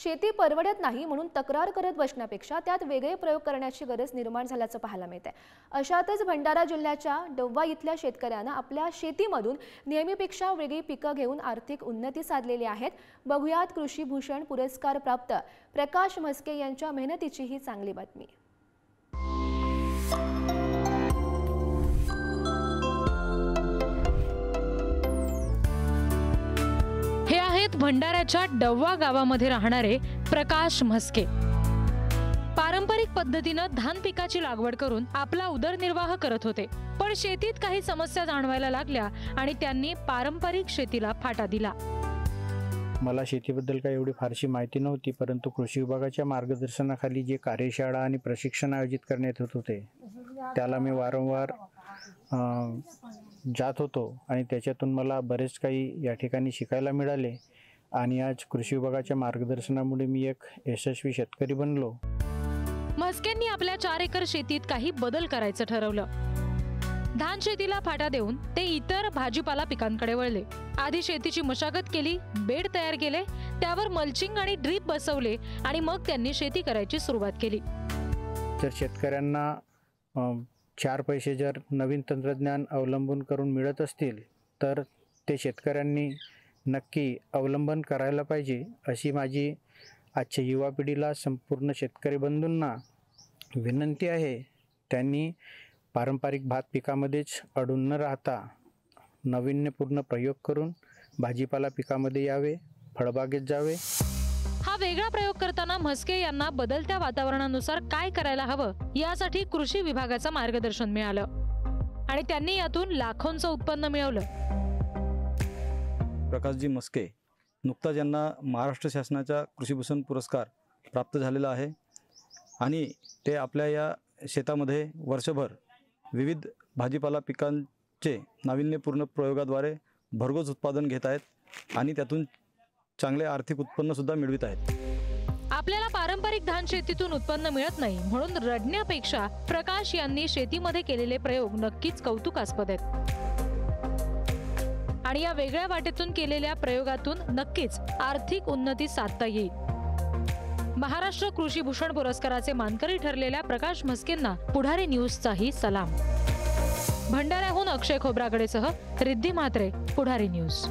शेती परवडत नाही म्हणून तक्रार करत बसण्यापेक्षा त्यात वेगळे प्रयोग करण्याची गरज निर्माण झाल्याचं पाहायला मिळतंय। अशातच भंडारा जिल्ह्याच्या डव्वा इथल्या शेतकऱ्यांना आपल्या शेतीमधून नेहमीपेक्षा वेगळी पिकं घेऊन आर्थिक उन्नती साधलेली आहे। बघूयात कृषी भूषण पुरस्कार प्राप्त प्रकाश म्हस्के यांच्या मेहनतीची ही चांगली बातमी। हे आहेत भंडाऱ्याच्या डव्वा गावामध्ये राहणारे प्रकाश म्हस्के। पारंपरिक पद्धतीने धान पिकाची लागवड करून आपला उदरनिर्वाह करत होते, पण शेतीत काही समस्या जाणवायला लागल्या आणि त्यांनी पारंपरिक शेतीला फाटा दिला। मला शेतीबद्दल काही एवढी फारशी माहिती नव्हती, परंतु कृषी विभागाच्या मार्गदर्शनाखाली जे कार्यशाळा आणि प्रशिक्षण आयोजित करण्यात येत होते त्याला मी वारंवार जात होतो आणि त्याच्यातून मला बरेच काही या ठिकाणी शिकायला मिळाले आणि आज कृषी विभागाच्या मार्गदर्शनामुळे मी एक यशस्वी शेतकरी बनलो। म्हस्केंनी आपल्या 4 एकर शेतीत काही बदल करायचं ठरवलं। धान शेतीला फाटा देऊन ते इतर भाजीपाला पिकांकडे वळले। आधी शेतीची मशागत केली, बेड तयार केले, त्यावर मल्चिंग आणि ड्रीप बसवले आणि मग त्यांनी शेती करायची सुरुवात केली। जर शेतकऱ्यांना 4 पैसे जर नवीन तंत्रज्ञान अवलंबून करून मिळत असतील तर ते शेतकऱ्यांनी नक्की अवलंबन करायला पाहिजे, अशी माझी आजच्या युवा पिढीला संपूर्ण शेतकरी बंधूंना विनंती आहे। त्यांनी पारंपरिक भात पिकामध्येच अडून न राहता नाविन्यपूर्ण प्रयोग करून भाजीपाला पिकामध्ये यावे, फळबागेत जावे। हा वेगळा प्रयोग करताना म्हस्के यांना बदलत्या वातावरणानुसार काय करायला हवं यासाठी कृषी विभागाचं मार्गदर्शन मिळालं आणि त्यांनी यातून लाखोंचं उत्पन्न मिळवलं। प्रकाशजी म्हस्के नुकताच यांना महाराष्ट्र शासनाचा कृषी भूषण पुरस्कार प्राप्त झालेला आहे आणि ते आपल्या या शेतामध्ये वर्षभर विविध भाजीपाला पिकांचे नाविन्यपूर्ण प्रयोगाद्वारे भरघोस उत्पादन घेत आहेत आणि त्यातून चांगले आर्थिक उत्पन्न सुद्धा मिळवित आहेत। आपल्याला पारंपरिक धान शेतीतून उत्पन्न मिळत नाही म्हणून रडण्यापेक्षा प्रकाश यांनी शेतीमध्ये केलेले प्रयोग नक्कीच कौतुकास्पद आहेत आणि या वेगळ्या वाटेतून केलेल्या प्रयोगातून नक्कीच आर्थिक उन्नती साधता येईल। महाराष्ट्र कृषी भूषण पुरस्काराचे मानकरी ठरलेल्या प्रकाश म्हस्केंना पुढारी न्यूजचाही सलाम। भंडाऱ्याहून अक्षय खोब्रागडेसह रिद्धी म्हात्रे, पुढारी न्यूज।